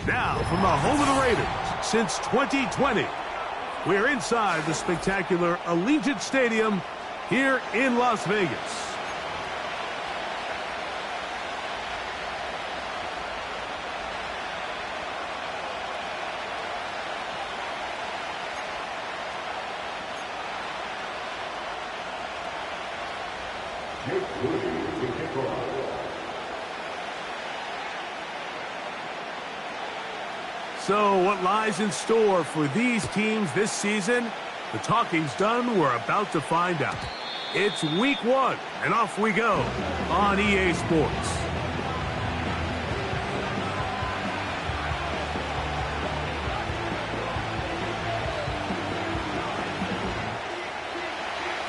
Now, from the home of the Raiders since 2020, we're inside the spectacular Allegiant Stadium here in Las Vegas. So what lies in store for these teams this season? The talking's done. We're about to find out. It's week 1, and off we go on EA Sports.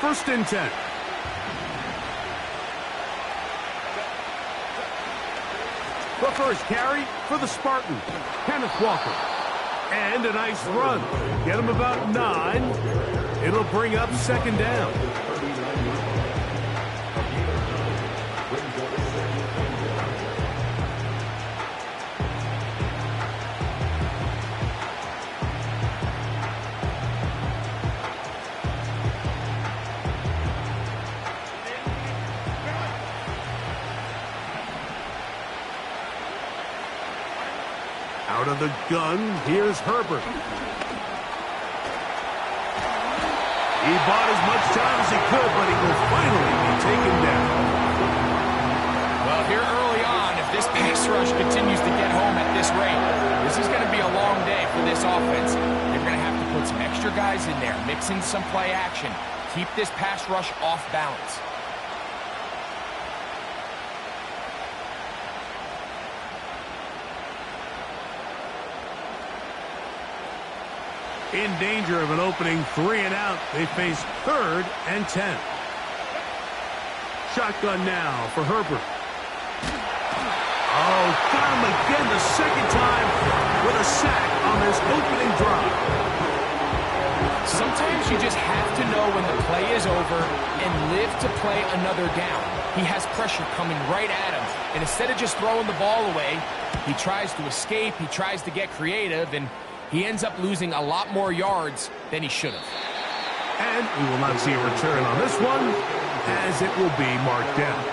First and 10. The first carry for the Spartans, Kenneth Walker. And a nice run. Get him about 9. It'll bring up second down. Out of the gun, here's Herbert. He bought as much time as he could, but he will finally be taken down. Well, here early on, if this pass rush continues to get home at this rate, this is going to be a long day for this offense. They're going to have to put some extra guys in there, mix in some play action, keep this pass rush off balance. In danger of an opening 3 and out, they face 3rd and 10. Shotgun now for Herbert. Oh, got him again the second time with a sack on this opening drive. Sometimes you just have to know when the play is over and live to play another down. He has pressure coming right at him, and instead of just throwing the ball away, he tries to escape, he tries to get creative, and he ends up losing a lot more yards than he should have. And we will not see a return on this one, as it will be marked down.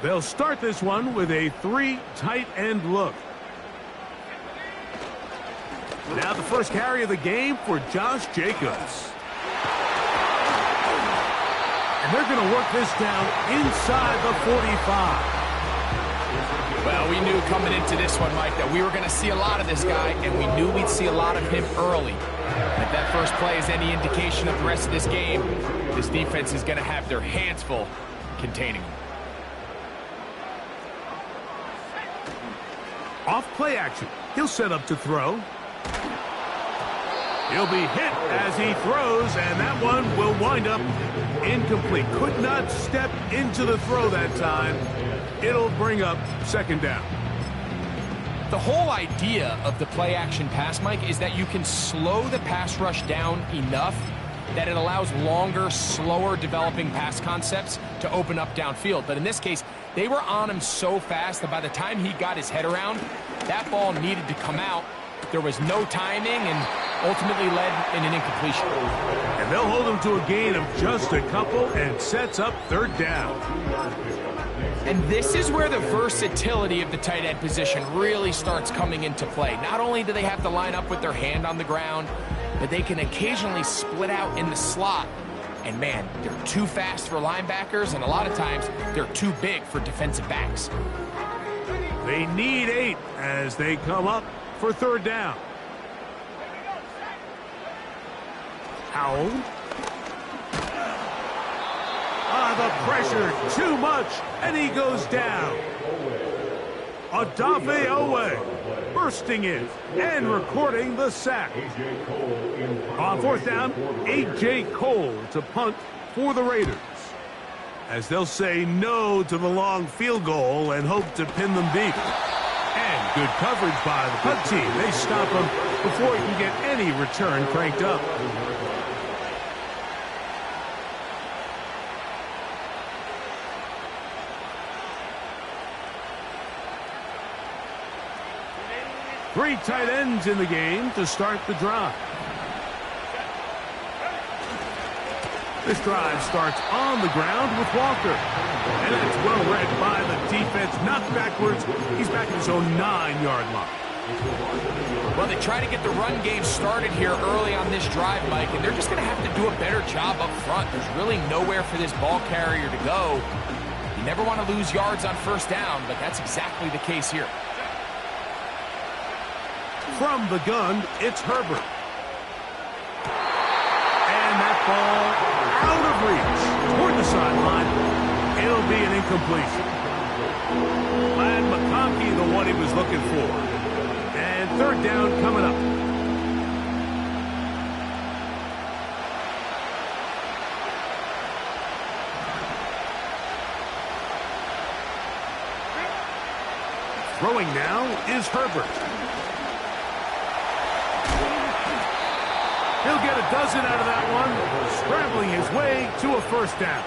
They'll start this one with a 3 tight end look. Now the first carry of the game for Josh Jacobs. And they're going to work this down inside the 45. Well, we knew coming into this one, Mike, that we were going to see a lot of this guy, and we knew we'd see a lot of him early. And if that first play is any indication of the rest of this game, this defense is going to have their hands full containing him. Off play action. He'll set up to throw. He'll be hit as he throws, and that one will wind up incomplete. Could not step into the throw that time. It'll bring up second down. The whole idea of the play-action pass, Mike, is that you can slow the pass rush down enough that it allows longer, slower developing pass concepts to open up downfield. But in this case, they were on him so fast that by the time he got his head around, that ball needed to come out. There was no timing and ultimately led in an incompletion. And they'll hold him to a gain of just a couple and sets up third down. And this is where the versatility of the tight end position really starts coming into play. Not only do they have to line up with their hand on the ground, but they can occasionally split out in the slot. And man, they're too fast for linebackers, and a lot of times they're too big for defensive backs. They need 8 as they come up for third down. Powell. The pressure, too much, and he goes down. Odafe Owe bursting in and recording the sack. On fourth down, A.J. Cole to punt for the Raiders, as they'll say no to the long field goal and hope to pin them deep. And good coverage by the punt team. They stop him before he can get any return cranked up. Three tight ends in the game to start the drive. This drive starts on the ground with Walker. And that's well read by the defense. Knocked backwards. He's back at his own 9-yard line. Well, they try to get the run game started here early on this drive, Mike, and they're just going to have to do a better job up front. There's really nowhere for this ball carrier to go. You never want to lose yards on first down, but that's exactly the case here. From the gun, it's Herbert. And that ball out of reach toward the sideline. It'll be an incompletion. Glad McConkey, the one he was looking for. And third down coming up. Throwing now is Herbert. He'll get a dozen out of that one, scrambling his way to a first down.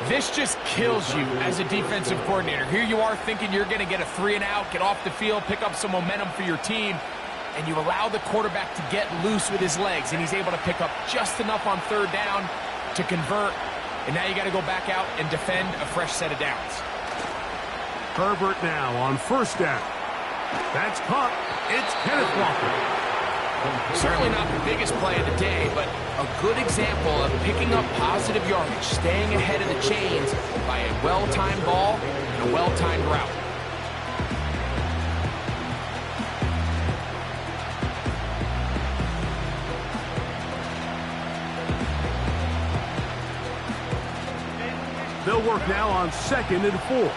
This just kills you as a defensive coordinator. Here you are thinking you're going to get a 3-and-out, get off the field, pick up some momentum for your team, and you allow the quarterback to get loose with his legs, and he's able to pick up just enough on third down to convert, and now you got to go back out and defend a fresh set of downs. Herbert now on first down. That's caught. It's Kenneth Walker. Certainly not the biggest play of the day, but a good example of picking up positive yardage, staying ahead of the chains by a well-timed ball and a well-timed route. They'll work now on 2nd and 4.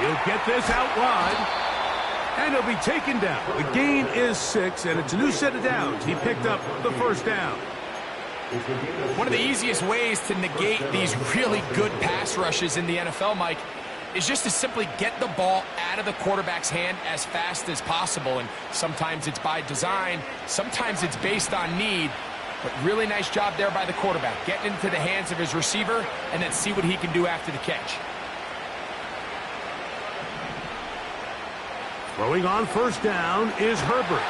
He'll get this out wide, and he'll be taken down. The gain is 6, and it's a new set of downs. He picked up the first down. One of the easiest ways to negate these really good pass rushes in the NFL, Mike, is just to simply get the ball out of the quarterback's hand as fast as possible. And sometimes it's by design, sometimes it's based on need. But really nice job there by the quarterback, getting into the hands of his receiver and then see what he can do after the catch. Throwing on first down is Herbert.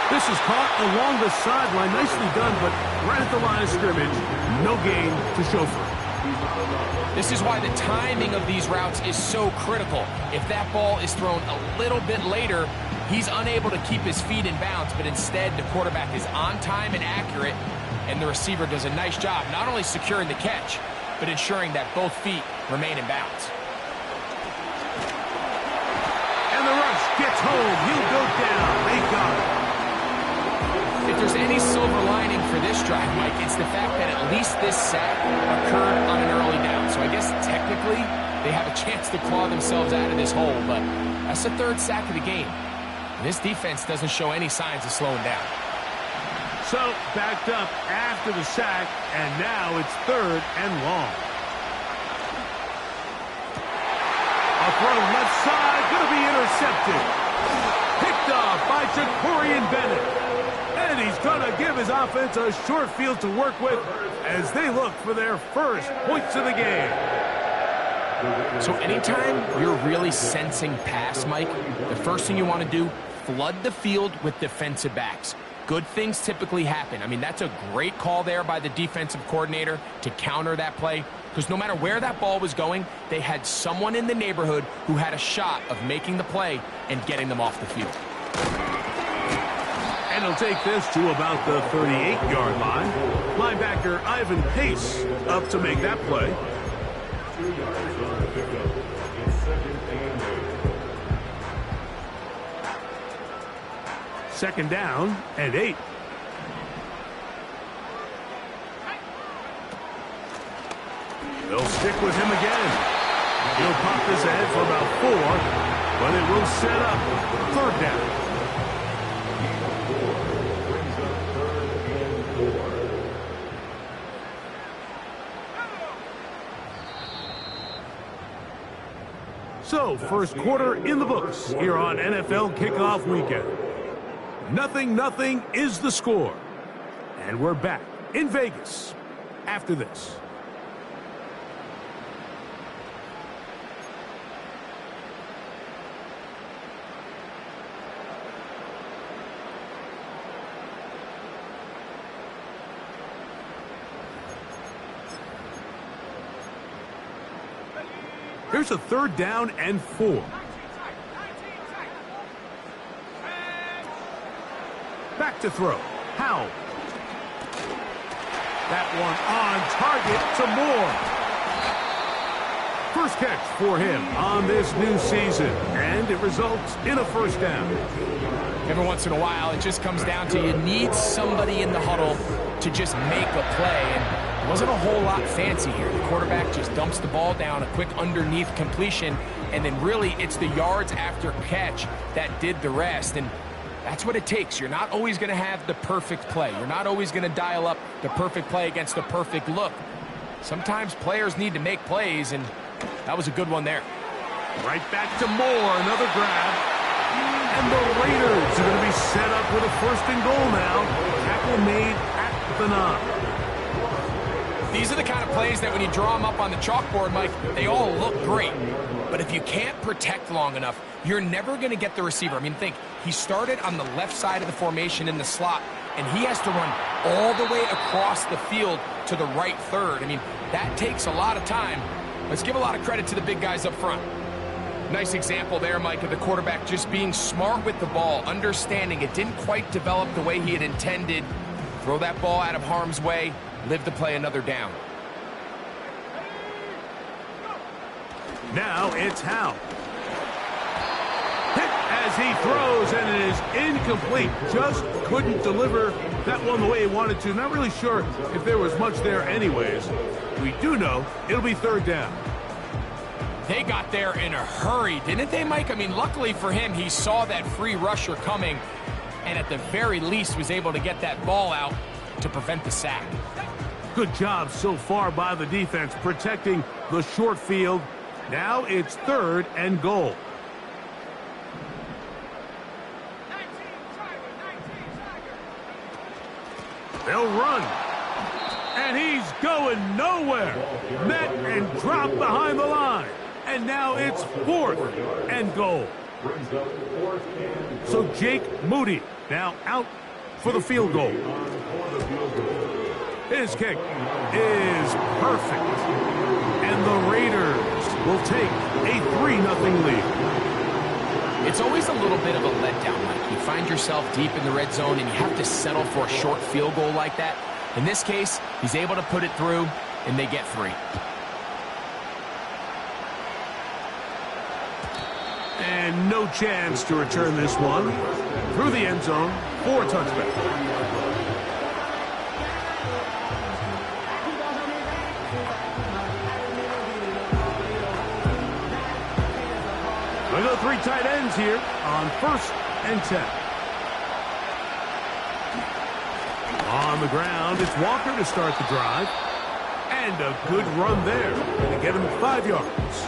This is caught along the sideline. Nicely done, but right at the line of scrimmage, no gain to show for it. This is why the timing of these routes is so critical. If that ball is thrown a little bit later, he's unable to keep his feet in bounds, but instead the quarterback is on time and accurate, and the receiver does a nice job not only securing the catch, but ensuring that both feet remain in bounds. And the rush gets home. He'll go down. They got it. If there's any silver lining for this drive, Mike, it's the fact that at least this sack occurred on an early down. So I guess technically they have a chance to claw themselves out of this hole, but that's the third sack of the game. This defense doesn't show any signs of slowing down. So backed up after the sack, and now it's third and long. A throw left side, going to be intercepted. Picked off by Jacorian Bennett. And he's going to give his offense a short field to work with as they look for their first points of the game. So anytime you're really sensing pass, Mike, the first thing you want to do, flood the field with defensive backs. Good things typically happen. I mean, that's a great call there by the defensive coordinator to counter that play, because no matter where that ball was going, they had someone in the neighborhood who had a shot of making the play and getting them off the field. And he'll take this to about the 38-yard line. Linebacker Ivan Pace up to make that play. Second down and 8. They'll stick with him again. He'll pop this ahead for about 4, but it will set up third down. So, first quarter in the books here on NFL Kickoff Weekend. 0-0 is the score. And we're back in Vegas after this. Here's a third down and 4. Back to throw. Howell. That one on target to Moore. First catch for him on this new season, and it results in a first down. Every once in a while, it just comes down to you need somebody in the huddle to just make a play. And it wasn't a whole lot fancy here. The quarterback just dumps the ball down, a quick underneath completion, and then really it's the yards after catch that did the rest. And that's what it takes. You're not always going to have the perfect play. You're not always going to dial up the perfect play against the perfect look. Sometimes players need to make plays, and that was a good one there. Right back to Moore, another grab. And the Raiders are going to be set up with a first and goal now. Tackle made at the 9. These are the kind of plays that when you draw them up on the chalkboard, Mike, they all look great. But if you can't protect long enough, you're never going to get the receiver. I mean, think, he started on the left side of the formation in the slot, and he has to run all the way across the field to the right third. I mean, that takes a lot of time. Let's give a lot of credit to the big guys up front. Nice example there, Mike, of the quarterback just being smart with the ball, understanding it didn't quite develop the way he had intended. Throw that ball out of harm's way, live to play another down. Now it's Howell. Hit as he throws, and it is incomplete. Just couldn't deliver that one the way he wanted to. Not really sure if there was much there anyways. We do know it'll be third down. They got there in a hurry, didn't they, Mike? I mean, luckily for him, he saw that free rusher coming, and at the very least was able to get that ball out to prevent the sack. Good job so far by the defense protecting the short field. Now it's third and goal. They'll run. And he's going nowhere. Met and dropped behind the line. And now it's fourth and goal. So Jake Moody now out for the field goal. His kick is perfect. And the Raiders will take a 3-0 lead. It's always a little bit of a letdown, Mike. You find yourself deep in the red zone and you have to settle for a short field goal like that. In this case, he's able to put it through, and they get 3. And no chance to return this one through the end zone for a touchback. We go 3 tight ends here on 1st and 10. On the ground, it's Walker to start the drive. And a good run there to get him 5 yards.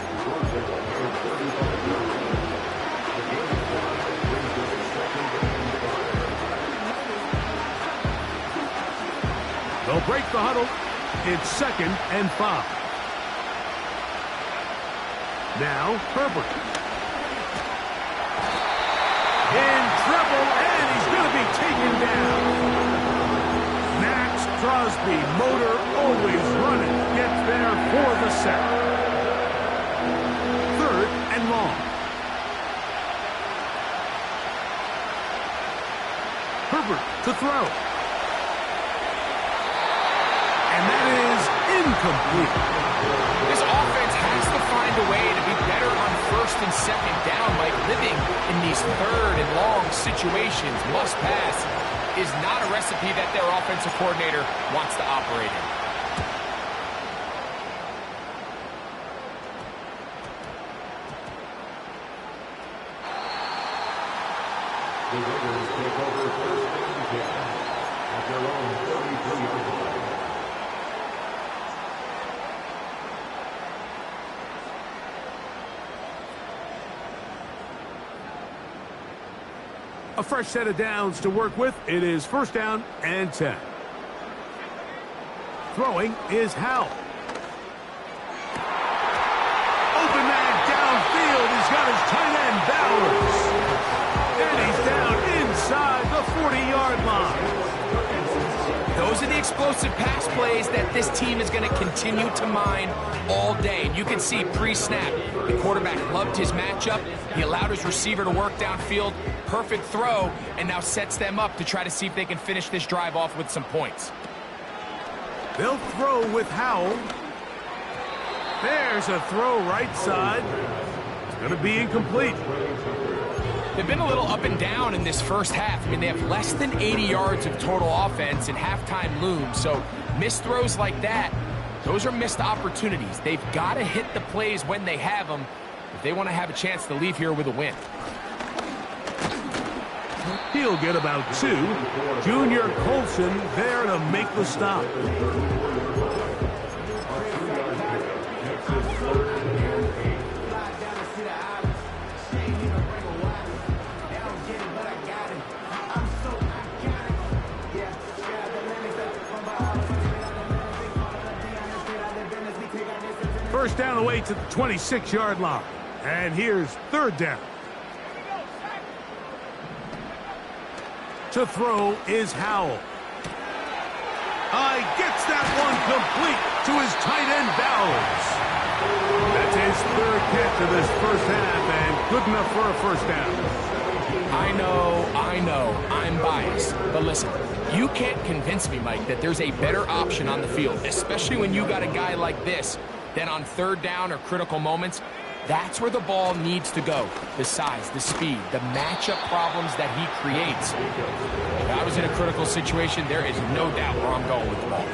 They'll break the huddle. It's 2nd and 5. Now, Herbert. In trouble, and he's going to be taken down. Max Crosby, motor always running, gets there for the sack. 3rd and long. Herbert to throw. And that is incomplete. This offense has to find a way to be better on 1st and second down, Mike, living in these third and long situations, must pass, is not a recipe that their offensive coordinator wants to operate in. The Raiders take over first and 10 at their own 33-yard line. A fresh set of downs to work with. It is first down and 10. Throwing is Howell. Open man downfield. He's got his tight end Bowers. And he's down inside the 40-yard line. Those are the explosive pass plays that this team is going to continue to mine all day. And you can see pre-snap, the quarterback loved his matchup. He allowed his receiver to work downfield. Perfect throw, and now sets them up to try to see if they can finish this drive off with some points. They'll throw with Howell. There's a throw right side. It's going to be incomplete. They've been a little up and down in this first half. I mean, they have less than 80 yards of total offense and halftime looms. So missed throws like that, those are missed opportunities. They've got to hit the plays when they have them if they want to have a chance to leave here with a win. He'll get about 2. Junior Colson there to make the stop. First down away to the 26-yard line. And here's third down. To throw is Howell. Gets that one complete to his tight end Bowers. That's his third catch of this first half, and good enough for a first down. I know, I'm biased. But listen, you can't convince me, Mike, that there's a better option on the field, especially when you got a guy like this, than on third down or critical moments. That's where the ball needs to go. The size, the speed, the matchup problems that he creates. If I was in a critical situation, there is no doubt where I'm going with the ball.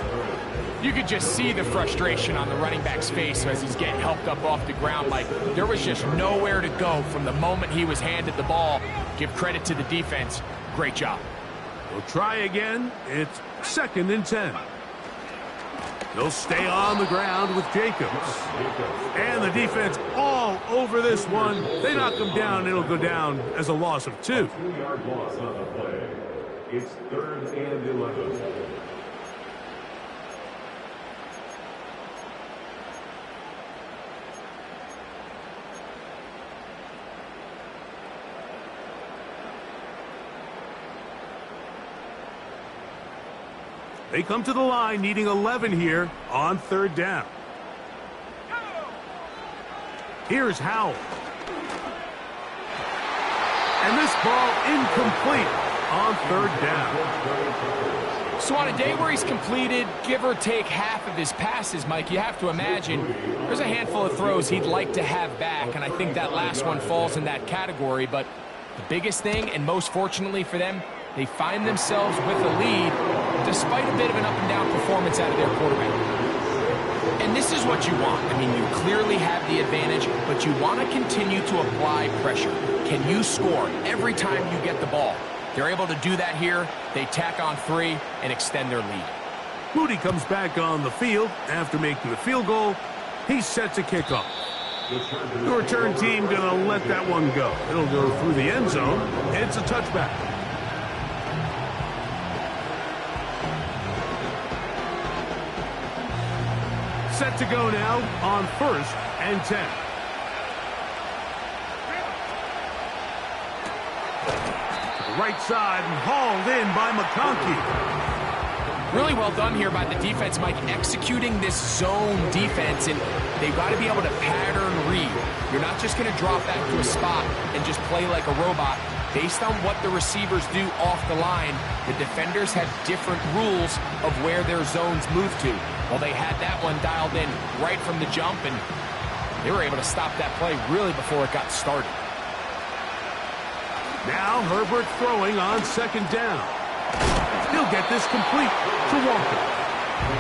You could just see the frustration on the running back's face as he's getting helped up off the ground. Like, there was just nowhere to go from the moment he was handed the ball. Give credit to the defense. Great job. We'll try again. It's second and 10. They'll stay on the ground with Jacobs. And the defense all over this one. They knock him down. It'll go down as a loss of 2. 2-yard loss on the play. It's third and 11. They come to the line needing 11 here on third down. Here's Howell. And this ball incomplete on third down. So on a day where he's completed, give or take half of his passes, Mike, you have to imagine there's a handful of throws he'd like to have back, and I think that last one falls in that category. But the biggest thing, and most fortunately for them, they find themselves with a lead despite a bit of an up-and-down performance out of their quarterback. And this is what you want. I mean, you clearly have the advantage, but you want to continue to apply pressure. Can you score every time you get the ball? They're able to do that here. They tack on 3 and extend their lead. Moody comes back on the field after making the field goal. He sets a kickoff. The return team going to let that one go. It'll go through the end zone. It's a touchback. Set to go now on first and 10. Right side and hauled in by McConkey. Really well done here by the defense, Mike, executing this zone defense, and they've got to be able to pattern read. You're not just going to drop back to a spot and just play like a robot. Based on what the receivers do off the line, the defenders have different rules of where their zones move to. Well, they had that one dialed in right from the jump, and They were able to stop that play really before it got started. Now Herbert throwing on second down. He'll get this complete to Walker.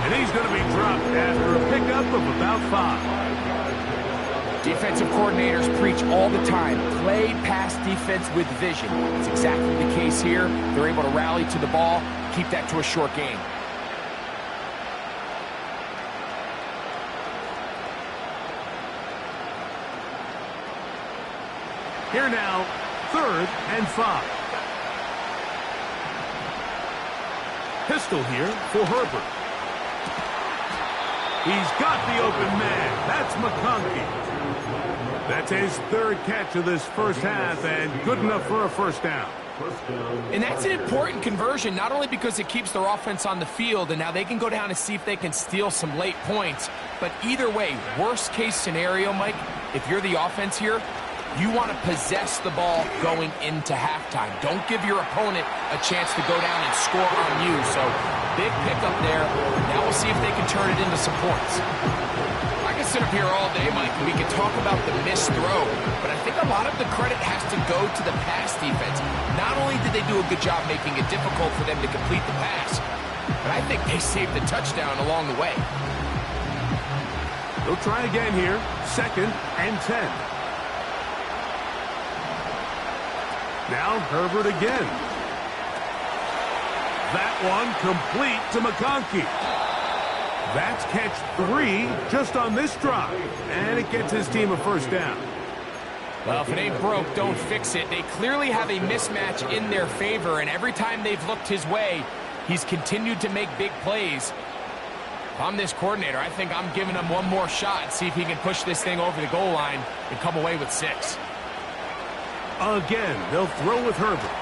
And he's going to be dropped after a pickup of about 5. Defensive coordinators preach all the time, play pass defense with vision. It's exactly the case here. They're able to rally to the ball, keep that to a short game. Here now, 3rd and 5. Pistol here for Herbert. He's got the open man. That's McConkey. That's his 3rd catch of this first half, and good enough for a first down. And that's an important conversion, not only because it keeps their offense on the field, and now they can go down and see if they can steal some late points, but either way, worst case scenario, Mike, if you're the offense here, you want to possess the ball going into halftime. Don't give your opponent a chance to go down and score on you. So, big pickup there. Now we'll see if they can turn it into some points. I can sit up here all day, Mike, and we can talk about the missed throw, but I think a lot of the credit has to go to the pass defense. Not only did they do a good job making it difficult for them to complete the pass, but I think they saved the touchdown along the way. They'll try again here. 2nd and 10. Now Herbert again. That one complete to McConkey. That's catch 3 just on this drive. And it gets his team a first down. Well, if it ain't broke, don't fix it. They clearly have a mismatch in their favor, and every time they've looked his way, he's continued to make big plays. If I'm this coordinator, I think I'm giving him one more shot and see if he can push this thing over the goal line and come away with 6. Again, they'll throw with Herbert.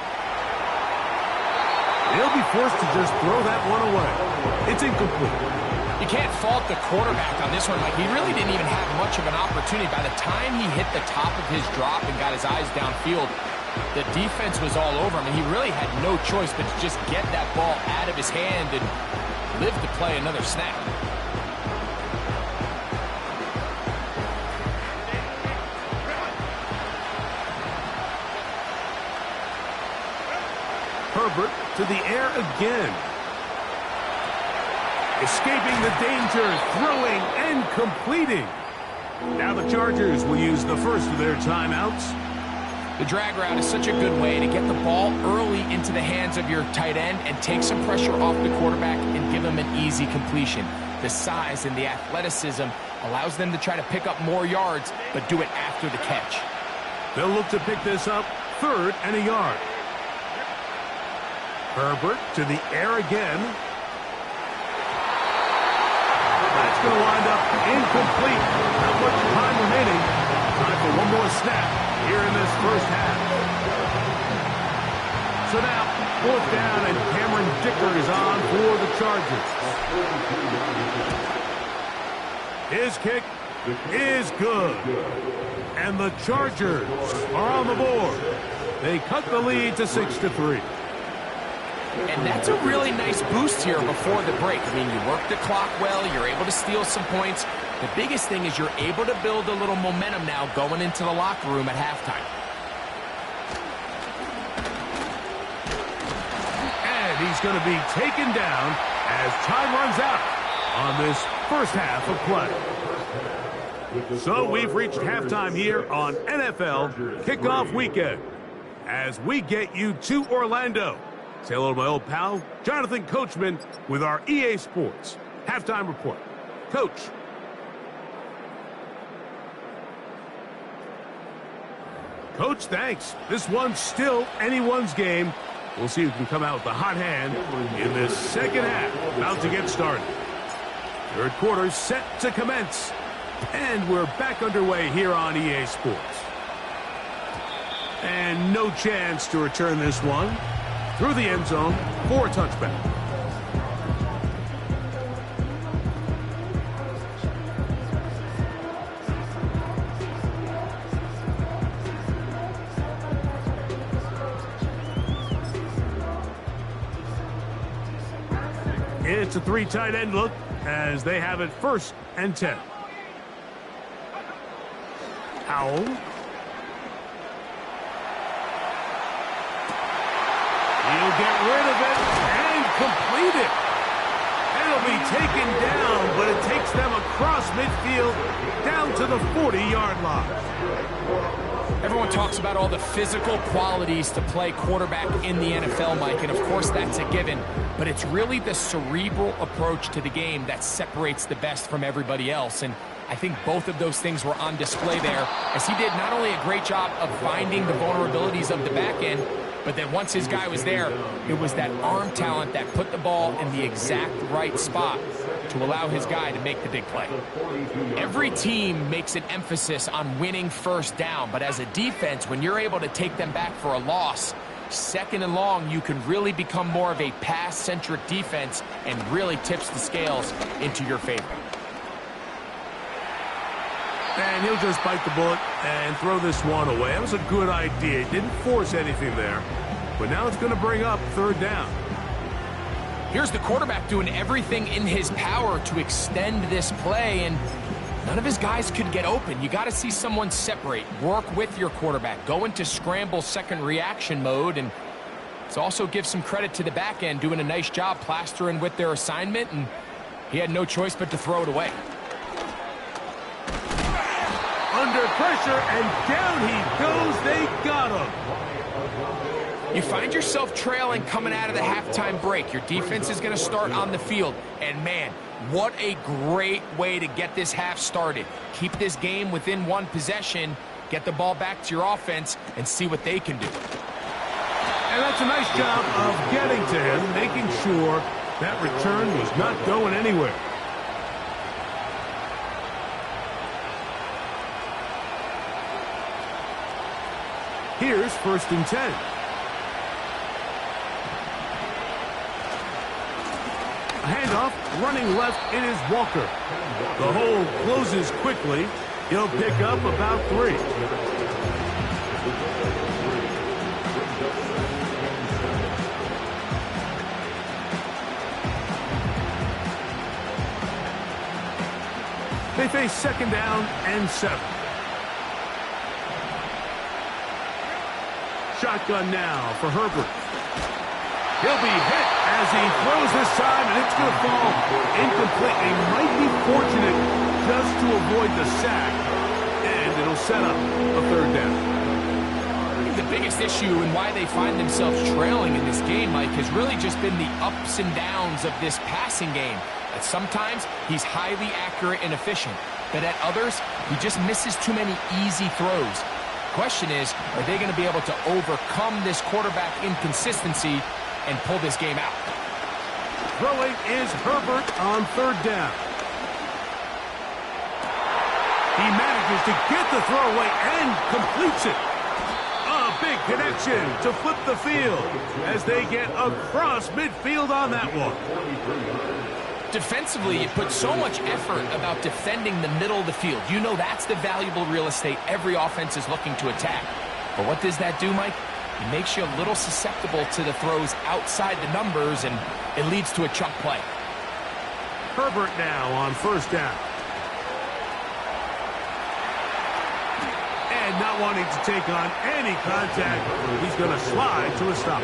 They'll be forced to just throw that one away. It's incomplete. You can't fault the quarterback on this one. Like, he really didn't even have much of an opportunity. By the time he hit the top of his drop and got his eyes downfield, the defense was all over him, and he really had no choice but to just get that ball out of his hand and live to play another snap. Herbert to the air again. Escaping the danger, throwing and completing. Now the Chargers will use the first of their timeouts. The drag route is such a good way to get the ball early into the hands of your tight end and take some pressure off the quarterback and give him an easy completion. The size and the athleticism allows them to try to pick up more yards, but do it after the catch. They'll look to pick this up 3rd and a yard. Herbert to the air again. That's going to wind up incomplete. Not much time remaining. Time for one more snap here in this first half. So now, 4th down, and Cameron Dicker is on for the Chargers. His kick is good. And the Chargers are on the board. They cut the lead to 6-3. And that's a really nice boost here before the break. I mean, you work the clock well, you're able to steal some points. The biggest thing is you're able to build a little momentum now going into the locker room at halftime. And he's going to be taken down as time runs out on this first half of play. So we've reached halftime here on NFL Kickoff Weekend as we get you to Orlando. Say hello to my old pal, Jonathan Coachman, with our EA Sports Halftime Report. Coach. Coach, thanks. This one's still anyone's game. We'll see who can come out with the hot hand in this second half. About to get started. 3rd quarter set to commence. And we're back underway here on EA Sports. And no chance to return this one. Through the end zone for a touchback. It's a 3 tight end look as they have it 1st and 10. Howell. He'll get rid of it and complete it. It'll be taken down, but it takes them across midfield down to the 40-yard line. Everyone talks about all the physical qualities to play quarterback in the NFL, Mike, and of course that's a given, but it's really the cerebral approach to the game that separates the best from everybody else, and I think both of those things were on display there, as he did not only a great job of finding the vulnerabilities of the back end, but then once his guy was there, it was that arm talent that put the ball in the exact right spot to allow his guy to make the big play. Every team makes an emphasis on winning first down, but as a defense, when you're able to take them back for a loss, second and long, you can really become more of a pass-centric defense and really tips the scales into your favor. And he'll just bite the bullet and throw this one away. That was a good idea. He didn't force anything there. But now it's going to bring up third down. Here's the quarterback doing everything in his power to extend this play, and none of his guys could get open. You got to see someone separate, work with your quarterback, go into scramble second reaction mode, and it's also give some credit to the back end doing a nice job plastering with their assignment, and he had no choice but to throw it away. Under pressure, and down he goes. They got him. You find yourself trailing coming out of the halftime break. Your defense is going to start on the field. And, man, what a great way to get this half started. Keep this game within one possession, get the ball back to your offense, and see what they can do. And that's a nice job of getting to him, making sure that return was not going anywhere. Here's 1st and 10. A handoff, running left, it is Walker. The hole closes quickly. He'll pick up about 3. They face 2nd down and 7. Shotgun now for Herbert. He'll be hit as he throws this time, and it's going to fall incomplete. He might be fortunate just to avoid the sack, and it'll set up a 3rd down. I think the biggest issue and why they find themselves trailing in this game, Mike, has really just been the ups and downs of this passing game. That sometimes he's highly accurate and efficient, but at others, he just misses too many easy throws. Question is, are they going to be able to overcome this quarterback inconsistency and pull this game out? Throwing is Herbert on 3rd down. He manages to get the throw away and completes it. A big connection to flip the field as they get across midfield on that one. Defensively, you put so much effort about defending the middle of the field. You know that's the valuable real estate every offense is looking to attack. But what does that do, Mike? It makes you a little susceptible to the throws outside the numbers, and it leads to a chunk play. Herbert now on 1st down. And not wanting to take on any contact, he's going to slide to a stop.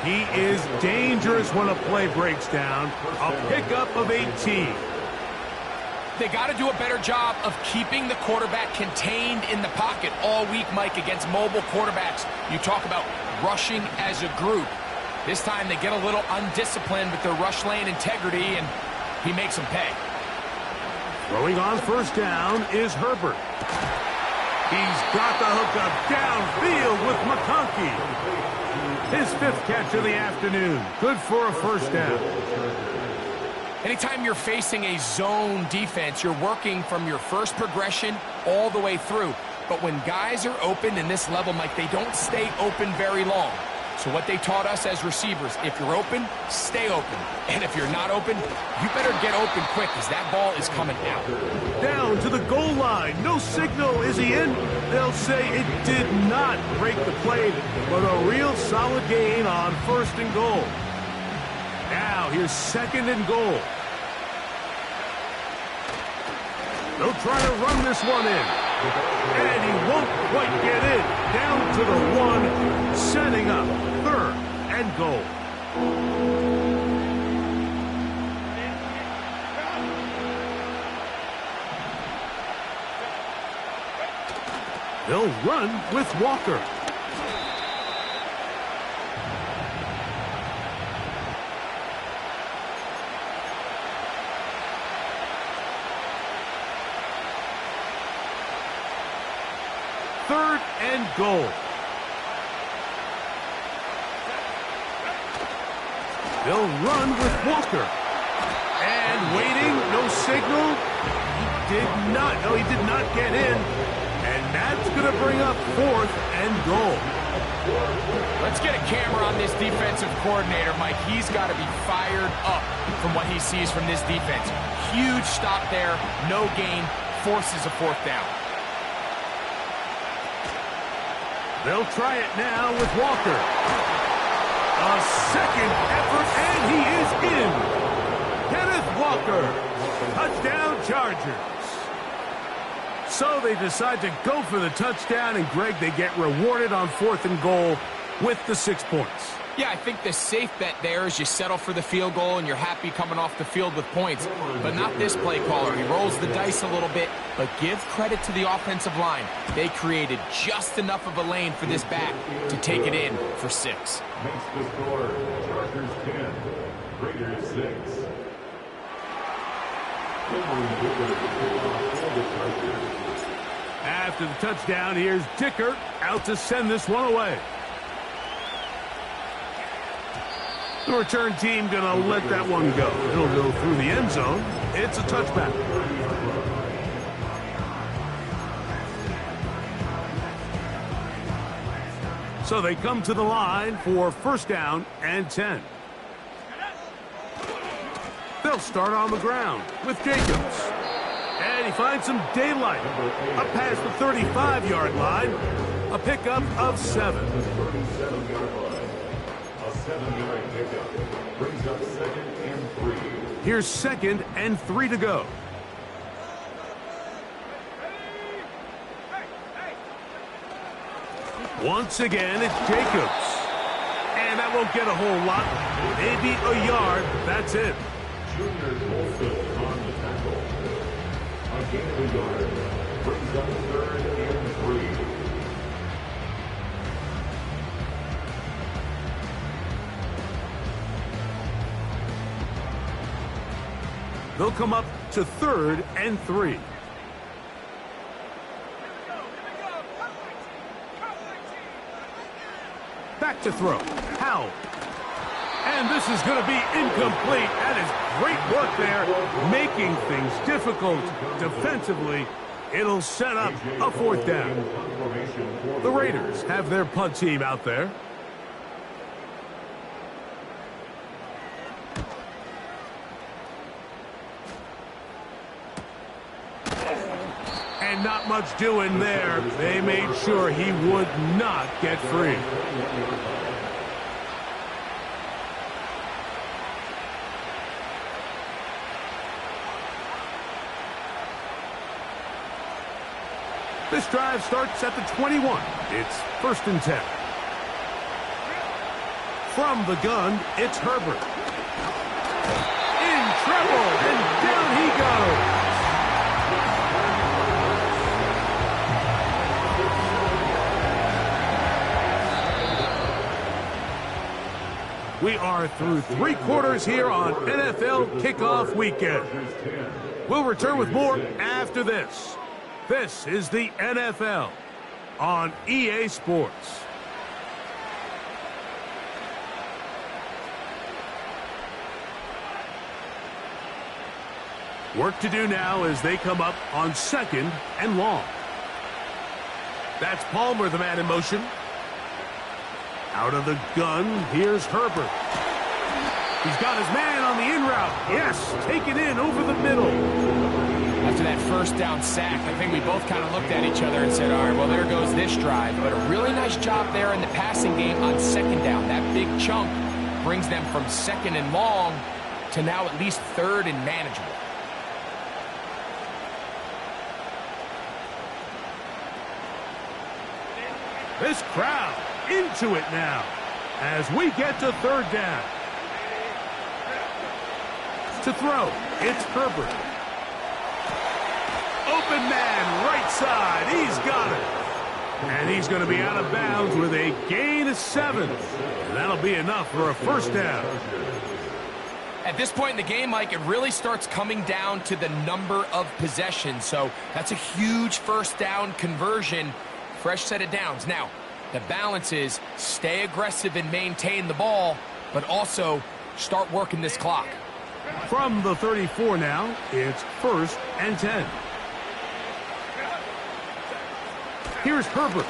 He is dangerous when a play breaks down. A pickup of 18. They got to do a better job of keeping the quarterback contained in the pocket all week, Mike, against mobile quarterbacks. You talk about rushing as a group. This time they get a little undisciplined with their rush lane integrity, and he makes them pay. Throwing on 1st down is Herbert. He's got the hookup downfield with McConkey. His 5th catch of the afternoon. Good for a 1st down. Anytime you're facing a zone defense, you're working from your first progression all the way through. But when guys are open in this level, Mike, they don't stay open very long. So what they taught us as receivers, if you're open, stay open. And if you're not open, you better get open quick because that ball is coming out. Down to the goal line. No signal. Is he in? They'll say it did not break the play, but a real solid gain on 1st and goal. Now here's 2nd and goal. They'll try to run this one in. And he won't quite get in. Down to the 1, setting up 3rd and goal. They'll run with Walker. Third and goal. They'll run with Walker. And waiting, no signal. He did not get in. And that's going to bring up 4th and goal. Let's get a camera on this defensive coordinator, Mike. He's got to be fired up from what he sees from this defense. Huge stop there, no gain, forces a 4th down. They'll try it now with Walker. A second effort, and he is in. Kenneth Walker, touchdown Chargers. So they decide to go for the touchdown, and Greg, they get rewarded on 4th and goal with the 6 points. Yeah, I think the safe bet there is you settle for the field goal and you're happy coming off the field with points. But not this play caller. He rolls the dice a little bit, but give credit to the offensive line. They created just enough of a lane for this back to take it in for 6. Makes the score, Chargers 10, Raiders 6. After the touchdown, here's Dicker out to send this one away. The return team going to let that one go. It'll go through the end zone. It's a touchback. So they come to the line for 1st down and 10. They'll start on the ground with Jacobs. And he finds some daylight. Up past the 35-yard line. A pickup of 7. A 7-yard pickup brings up 2nd and 3. Here's 2nd and 3 to go. Once again, it's Jacobs. And that won't get a whole lot. Maybe a yard. That's it. Junior Colfield on the tackle. A gain of a yard brings up 3rd and 3. They'll come up to 3rd and 3. Back to throw. Howell. And this is going to be incomplete. That is great work there, making things difficult defensively. It'll set up a 4th down. The Raiders have their punt team out there. And not much doing there. They made sure he would not get free. This drive starts at the 21. It's 1st and 10. From the gun, it's Herbert. In trouble, and down he goes. We are through 3 quarters here on NFL Kickoff Weekend. We'll return with more after this. This is the NFL on EA Sports. Work to do now as they come up on 2nd and long. That's Palmer, the man in motion. Out of the gun, here's Herbert. He's got his man on the in route. Yes, taken in over the middle. After that 1st down sack, I think we both kind of looked at each other and said, all right, well, there goes this drive. But a really nice job there in the passing game on 2nd down. That big chunk brings them from 2nd and long to now at least 3rd and manageable. This crowd into it now as we get to third down. To throw, it's Herbert. Open man, right side. He's got it. And he's going to be out of bounds with a gain of 7. And that'll be enough for a first down. At this point in the game, Mike, it really starts coming down to the number of possessions. So that's a huge first down conversion. Fresh set of downs. Now, the balance is stay aggressive and maintain the ball, but also start working this clock. From the 34 now, it's 1st and 10. Here's Herbert.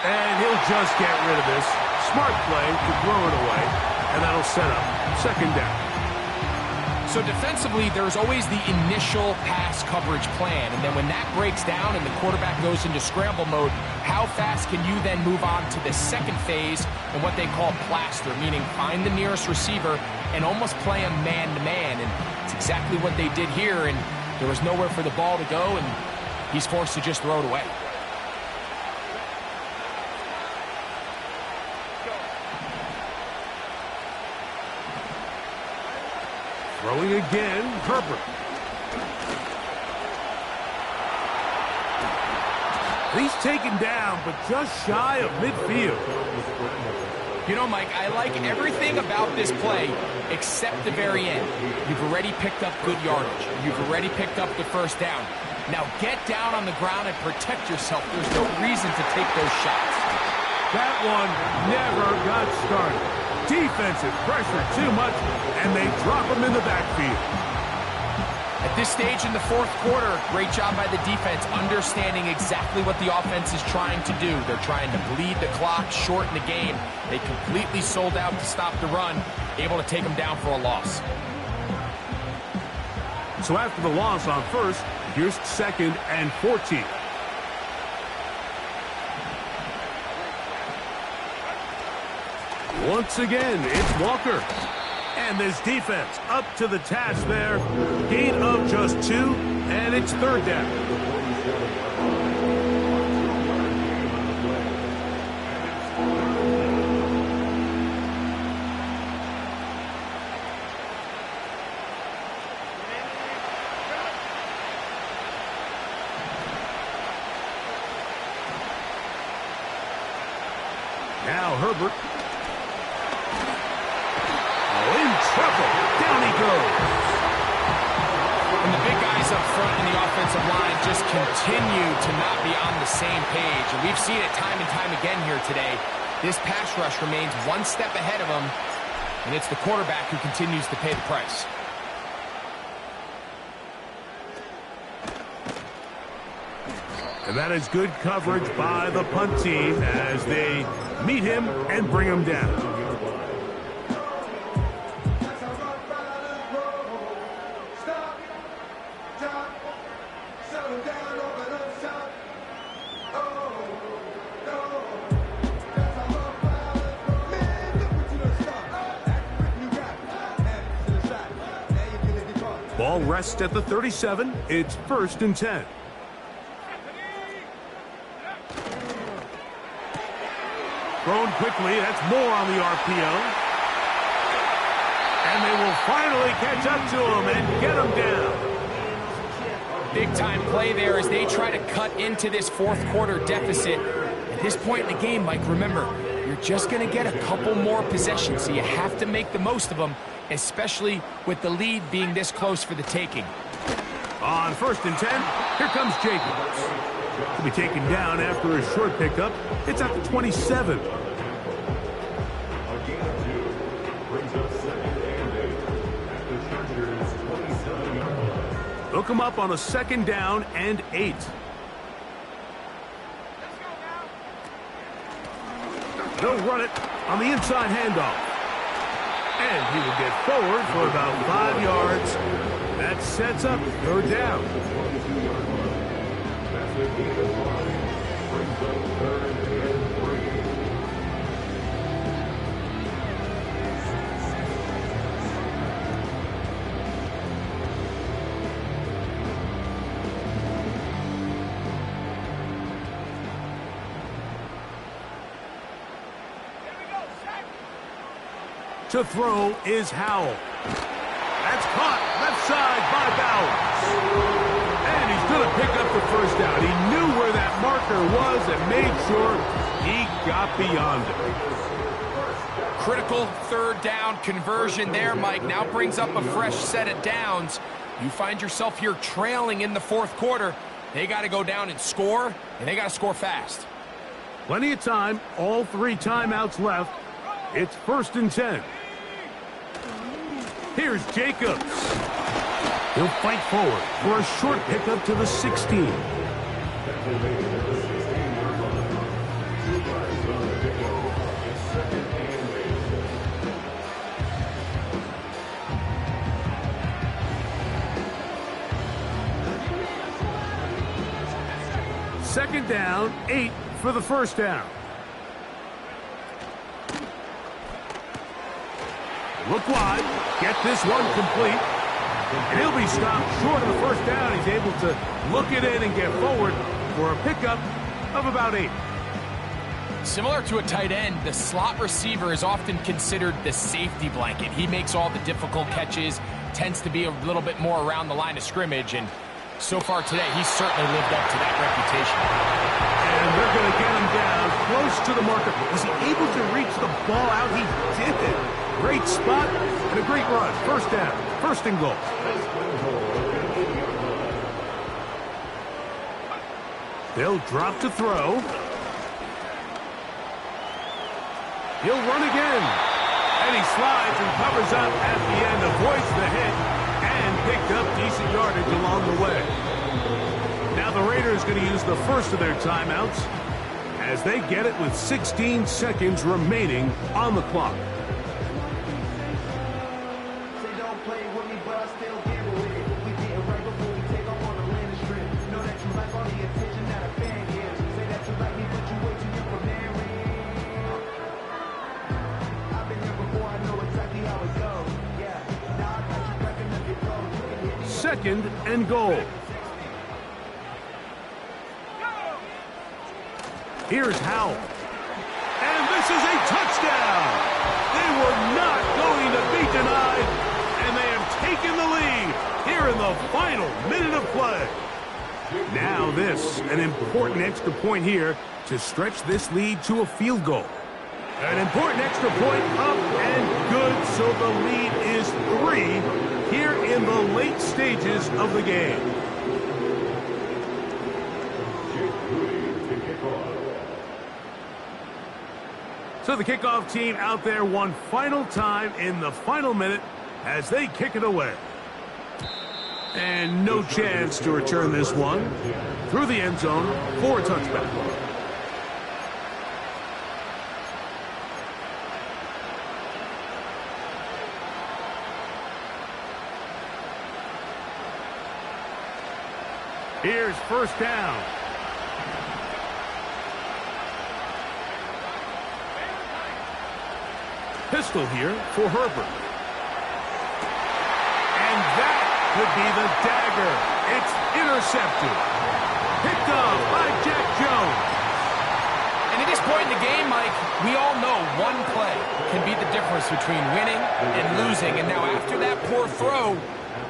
And he'll just get rid of this. Smart play to throw it away, and that'll set up second down. So defensively, there's always the initial pass coverage plan, and then when that breaks down and the quarterback goes into scramble mode, how fast can you then move on to the second phase and what they call plaster, meaning find the nearest receiver and almost play him man-to-man, and it's exactly what they did here, and there was nowhere for the ball to go, and he's forced to just throw it away. Throwing again, Herbert. He's taken down, but just shy of midfield. You know, Mike, I like everything about this play except the very end. You've already picked up good yardage. You've already picked up the first down. Now get down on the ground and protect yourself. There's no reason to take those shots. That one never got started. Defensive pressure too much, and they drop him in the backfield. At this stage in the fourth quarter, great job by the defense, understanding exactly what the offense is trying to do. They're trying to bleed the clock, shorten the game. They completely sold out to stop the run, able to take them down for a loss. So after the loss on first, here's 2nd and 14. Once again, it's Walker. And this defense up to the task there. Gain of just 2, and it's third down. Now Herbert. Trouble. Down he goes. And the big guys up front in the offensive line just continue to not be on the same page. And we've seen it time and time again here today. This pass rush remains one step ahead of them, and it's the quarterback who continues to pay the price. And that is good coverage by the punt team as they meet him and bring him down. Ball rests at the 37. It's 1st and 10. Thrown quickly. That's more on the RPO. And they will finally catch up to him and get him down. Big-time play there as they try to cut into this fourth quarter deficit. At this point in the game, Mike, remember, you're just going to get a couple more possessions, so you have to make the most of them, especially with the lead being this close for the taking. On 1st and 10, here comes Jacobs. To be taken down after a short pickup. It's at the 27. Look him up on a 2nd down and 8. They'll run it on the inside handoff. And he will get forward for about 5 yards. That sets up 3rd down. To throw is Howell. That's caught left side by Bowers. And he's going to pick up the first down. He knew where that marker was and made sure he got beyond it. Critical third down conversion there, Mike. Now brings up a fresh set of downs. You find yourself here trailing in the fourth quarter. They got to go down and score, and they got to score fast. Plenty of time. All 3 timeouts left. It's 1st and 10. Here's Jacobs. He'll fight forward for a short pickup to the 16. Second down, 8 for the first down. Look wide, get this one complete, and he'll be stopped short of the first down. He's able to look it in and get forward for a pickup of about 8. Similar to a tight end, the slot receiver is often considered the safety blanket. He makes all the difficult catches, tends to be a little bit more around the line of scrimmage, and so far today, he's certainly lived up to that reputation. And they're going to get him down close to the marker. Was he able to reach the ball out? He did it. Great spot and a great run. First down. 1st and goal. They'll drop to throw. He'll run again. And he slides and covers up at the end, avoids the hit, and picked up decent yardage along the way. Now the Raiders going to use the first of their timeouts as they get it with 16 seconds remaining on the clock. Second and goal. Here's Howell. And this is a touchdown. They were not going to be denied, and they have taken the lead here in the final minute of play. Now this, an important extra point here to stretch this lead to a field goal. An important extra point up and good, so the lead is 3 here in the late stages of the game. So the kickoff team out there one final time in the final minute as they kick it away. And no chance to return this one through the end zone for a touchback. Here's first down. Pistol here for Herbert. And that could be the dagger. It's intercepted. Picked off by Jack Jones. And at this point in the game, Mike, we all know one play can be the difference between winning and losing. And now after that poor throw,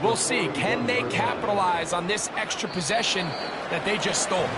we'll see, can they capitalize on this extra possession that they just stole?